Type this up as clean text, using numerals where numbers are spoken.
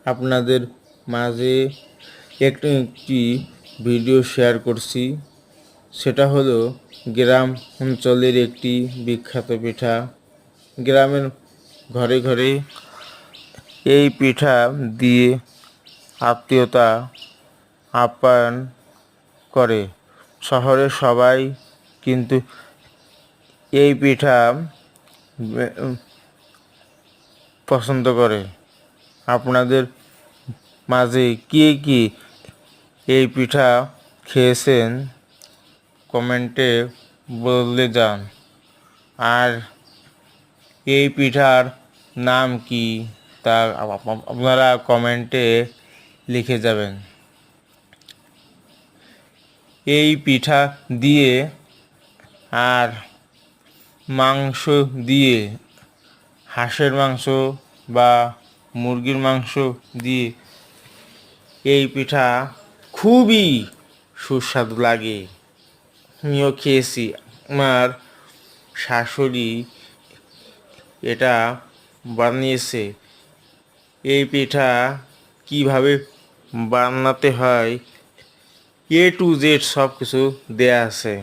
আপনাদের মাঝে একটি ভিডিও শেয়ার করছি। সেটা হলো গ্রাম অঞ্চলের একটি বিখ্যাত পিঠা। গ্রামের ঘরে ঘরে এই পিঠা দিয়ে আত্মীয়তা আপ্যায়ন করে। শহরের সবাই কিন্তু এই পিঠা পছন্দ করে। আপনাদের মাঝে কে কে এই পিঠা খেয়েছেন কমেন্টে বলে যান। আর এই পিঠার নাম কি তা আপনারা কমেন্টে লিখে যাবেন। এই পিঠা দিয়ে আর মাংস দিয়ে, হাঁসের মাংস বা মুরগির মাংস দিয়ে এই পিঠা খুবই সুস্বাদু লাগে। আমিও খেয়েছি। আমার শাশুড়ি এটা বানিয়েছে। এই পিঠা কিভাবে বানাতে হয় A to Z সব কিছু দেয়া আছে।